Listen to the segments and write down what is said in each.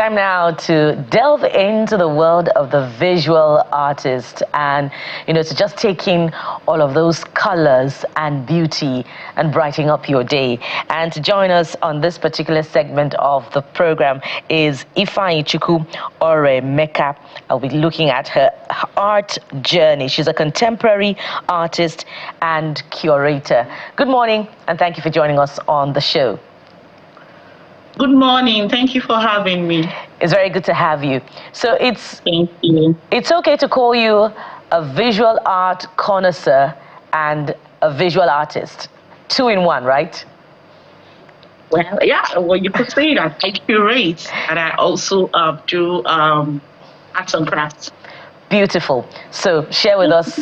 time now to delve into the world of the visual artist and, to just take in all of those colors and beauty and brightening up your day. And to join us on this particular segment of the program is Ifeanyichukwu Oraemeka. I'll be looking at her art journey. She's a contemporary artist and curator. Good morning, and thank you for joining us on the show. Good morning. Thank you for having me. It's very good to have you. So Thank you. It's okay to call you a visual art connoisseur and a visual artist. 2 in 1, right? Well, yeah. Well, you could say that. I curate, and I also do arts and crafts. Beautiful. So share with us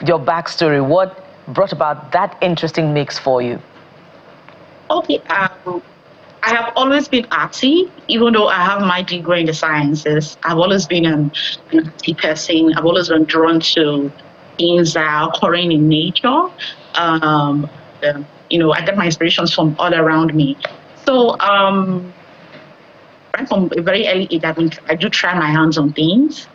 your backstory. What brought about that interesting mix for you? Okay. I have always been arty, even though I have my degree in the sciences. I've always been an arty person. I've always been drawn to things that are occurring in nature. I get my inspirations from all around me. So right from a very early age, I do try my hands on things.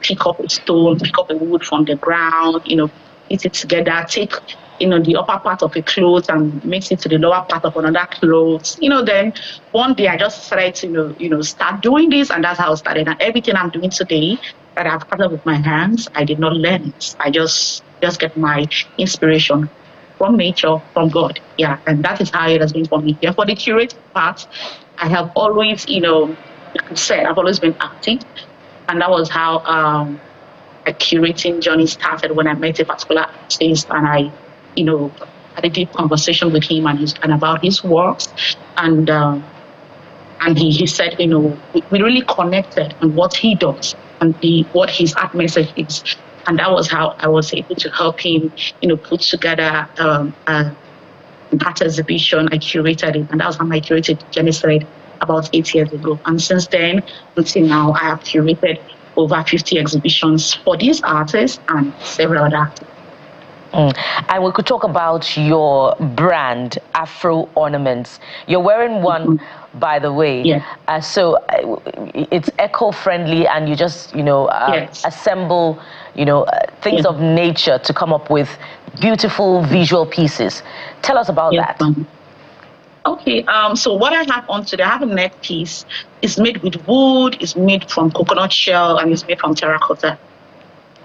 Pick up a stone, pick up a wood from the ground, put it together, take the upper part of a cloth and mix it to the lower part of another cloth. Then one day I just started to, start doing this, and that's how I started. And everything I'm doing today that I've started with my hands, I did not learn it. I just get my inspiration from nature, from God. Yeah, and that is how it has been for me. Yeah, for the curating part, I have always, I've always been active, and that was how a curating journey started when I met a particular artist, and I had a deep conversation with him and about his works, and he said, we really connected on what he does and what his art message is, and that was how I was able to help him, put together an art exhibition. I curated it, and that was how my curated journey started about 8 years ago, and since then until now, I have curated over 50 exhibitions for these artists and several other artists. And we could talk about your brand, Afro Ornaments. You're wearing one, by the way. Yeah. So it's eco-friendly, and you just, yes. assemble, things of nature to come up with beautiful visual pieces. Tell us about that. Okay, so what I have on today, I have a neck piece. It's made with wood, it's made from coconut shell, and it's made from terracotta.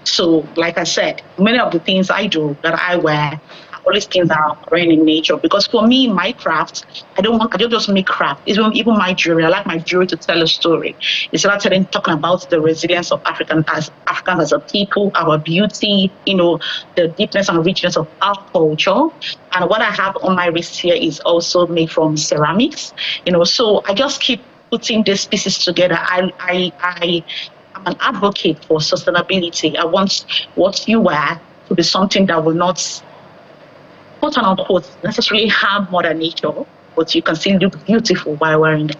So, like I said, many of the things I do, that I wear, are always things that are occurring in nature. Because for me, my craft, I don't just make craft. Even my jewelry, I like my jewelry to tell a story. It's about talking about the resilience of Africans as a people, our beauty, the deepness and richness of our culture. And what I have on my wrist here is also made from ceramics. So I just keep putting these pieces together. I'm an advocate for sustainability. I want what you wear to be something that will not, quote unquote, necessarily harm Mother Nature, but you can still look beautiful while wearing it.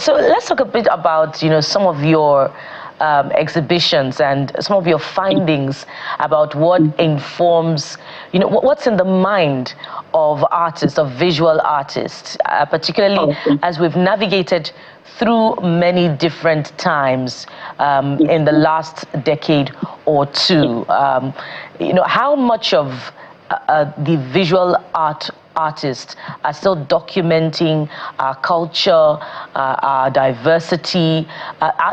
So let's talk a bit about, some of your exhibitions and some of your findings about what informs, what's in the mind of artists, of visual artists, particularly as we've navigated through many different times in the last decade or two. How much of the visual artists are still documenting our culture, our diversity,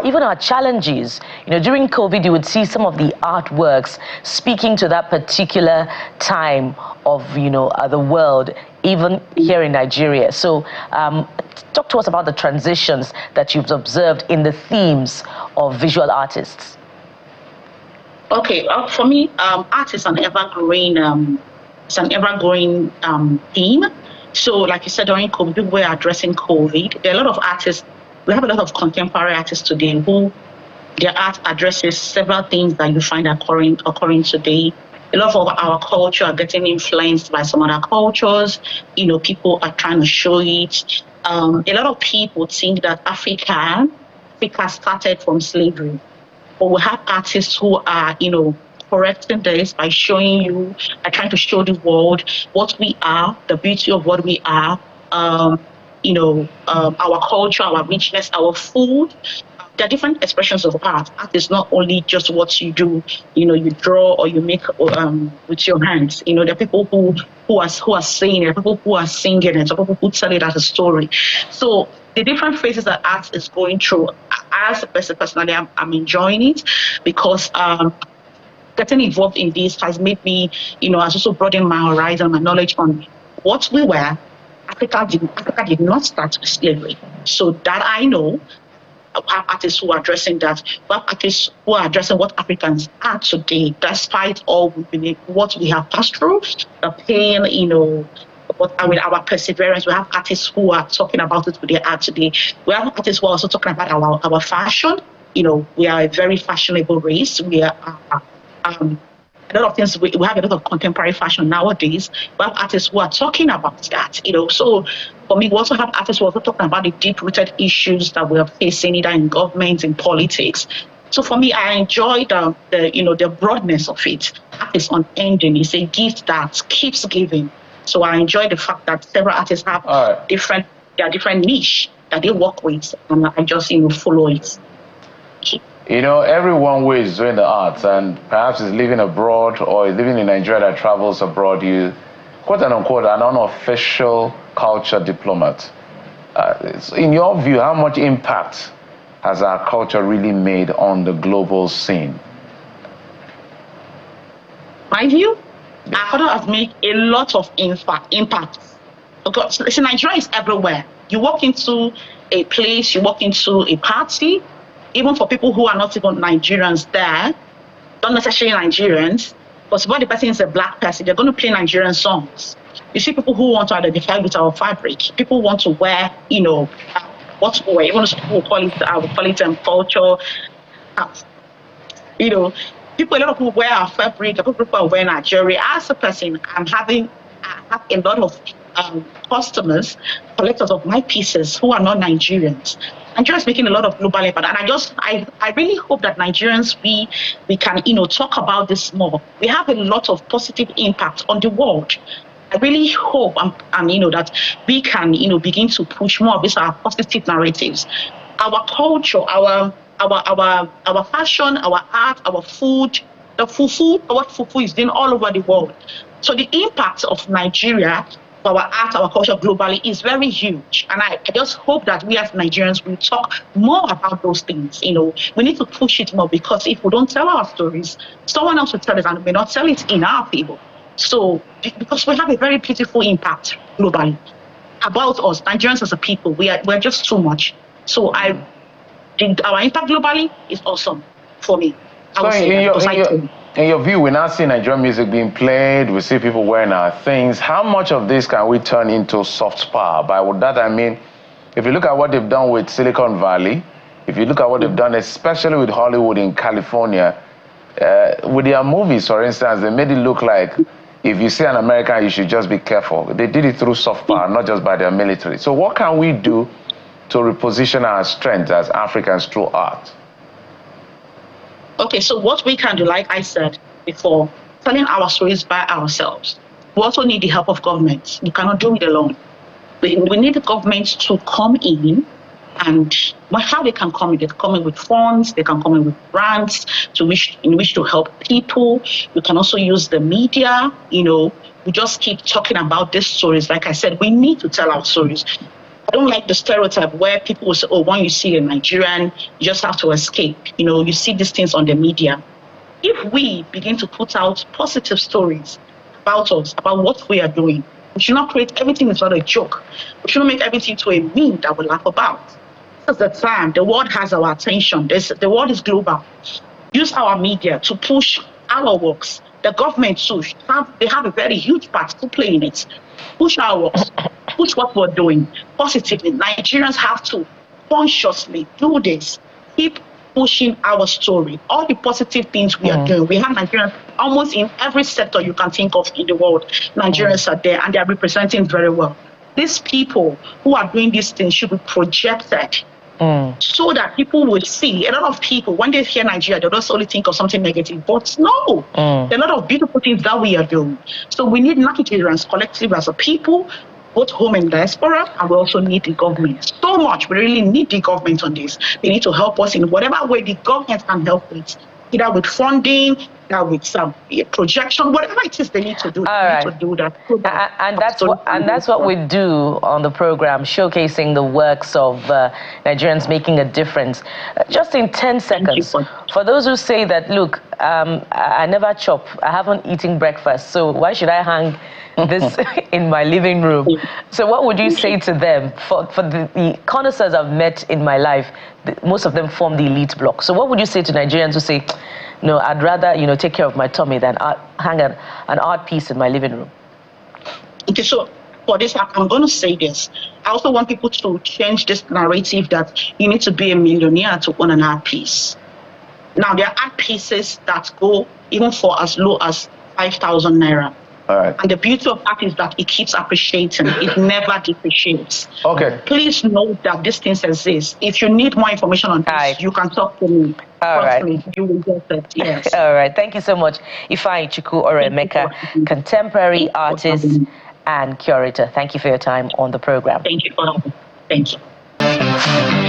even our challenges. During COVID, you would see some of the artworks speaking to that particular time of, the world, even here in Nigeria. So talk to us about the transitions that you've observed in the themes of visual artists. Okay, for me, art is an ever-growing theme. So, like you said, during COVID, people were addressing COVID. There are a lot of artists. We have a lot of contemporary artists today who their art addresses several things that you find occurring today. A lot of our culture are getting influenced by some other cultures. People are trying to show it. A lot of people think that Africa started from slavery. But we have artists who are, correcting this by showing you, by trying to show the world what we are, the beauty of what we are. our culture, our richness, our food. There are different expressions of art. Art is not only just what you do, you draw or you make with your hands. There are people who are saying it, there are people who are singing it, there are people who tell it as a story. So the different phases that art is going through, as a person personally, I'm enjoying it because getting involved in this has made me, has also broadened my horizon, my knowledge on what we were. Africa did not start with slavery. So that I know. We have artists who are addressing that. We have artists who are addressing what Africans are today, despite all what we have passed through, the pain, with our perseverance. We have artists who are talking about it with their art today. We have artists who are also talking about our fashion. We are a very fashionable race. We are a lot of things. We have a lot of contemporary fashion nowadays. We have artists who are talking about that. So for me, we also have artists who are also talking about the deep-rooted issues that we are facing, either in government, in politics. So for me, I enjoy the broadness of it. It's unending. It's a gift that keeps giving. So I enjoy the fact that several artists have different niche that they work with, and I just follow it. Everyone who is doing the arts and perhaps is living abroad or is living in Nigeria that travels abroad, you quote and unquote an unofficial culture diplomat. In your view, how much impact has our culture really made on the global scene? My view, our culture has made a lot of impact. Because listen, Nigeria is everywhere. You walk into a place, you walk into a party. Even for people who are not even Nigerians there, not necessarily Nigerians, but suppose the person is a black person, they're going to play Nigerian songs. You see people who want to identify with our fabric, people want to wear, what to wear, even people will call it culture. A lot of people wear our fabric, a lot of people are wearing our jewelry. As a person, I have a lot of customers, collectors of my pieces who are not Nigerians. Nigeria is making a lot of global impact, and I really hope that Nigerians we can talk about this more. We have a lot of positive impact on the world. I really hope and that we can begin to push more of these our positive narratives. Our culture, our fashion, our art, our food, the fufu, what fufu is doing all over the world. So the impact of Nigeria, our art, our culture globally is very huge. And I just hope that we as Nigerians will talk more about those things. We need to push it more, because if we don't tell our stories, someone else will tell it and we may not tell it in our favor. So, because we have a very beautiful impact globally about us, Nigerians as a people, we're just too much. So I think our impact globally is awesome for me. So in your view, we now see Nigerian music being played, we see people wearing our things. How much of this can we turn into soft power? By that I mean, if you look at what they've done with Silicon Valley, if you look at what they've done, especially with Hollywood in California, with their movies, for instance, they made it look like if you see an American, you should just be careful. They did it through soft power, not just by their military. So what can we do to reposition our strength as Africans through art? Okay, so what we can do, like I said before, telling our stories by ourselves. We also need the help of government. We cannot do it alone. We need the government to come in, and how they can come in? They can come in with funds, they can come in with grants in which to help people. We can also use the media. We just keep talking about these stories. Like I said, we need to tell our stories. I don't like the stereotype where people will say, oh, when you see a Nigerian, you just have to escape. You see these things on the media. If we begin to put out positive stories about us, about what we are doing, we should not create everything is not a joke. We shouldn't make everything to a meme that we laugh about. This is the time. The world has our attention. The world is global. Use our media to push our works. The government too, they have a very huge part to play in it. Push our works. Push what we're doing positively. Nigerians have to consciously do this. Keep pushing our story. All the positive things we are doing. We have Nigerians almost in every sector you can think of in the world. Nigerians are there and they are representing very well. These people who are doing these things should be projected so that people will see. A lot of people, when they hear Nigeria, they don't only think of something negative. But no, there are a lot of beautiful things that we are doing. So we need Nigerians collectively as a people both home and diaspora, and we also need the government so much. We really need the government on this. They need to help us in whatever way the government can help with, either with funding, either with some projection, whatever it is they need to do. All right. Need to do that. And that's what we do on the program, showcasing the works of Nigerians making a difference. Just in 10 seconds, for those who say that, look, I never chop, I haven't eaten breakfast, so why should I hang this in my living room? So what would you say to them? For the connoisseurs I've met in my life, most of them form the elite bloc. So what would you say to Nigerians who say, no, I'd rather, take care of my tummy than hang an art piece in my living room? Okay, so for this, I'm going to say this. I also want people to change this narrative that you need to be a millionaire to own an art piece. Now, there are art pieces that go even for as low as 5,000 naira. All right. And the beauty of art is that it keeps appreciating. It never depreciates. Okay. Please know that these things exist. If you need more information on this, you can talk to me. All right. Me, you will get it. Yes. All right. Thank you so much, Ifeanyichukwu Oraemeka, contemporary artist and curator. Thank you for your time on the program. Thank you for having me. Thank you.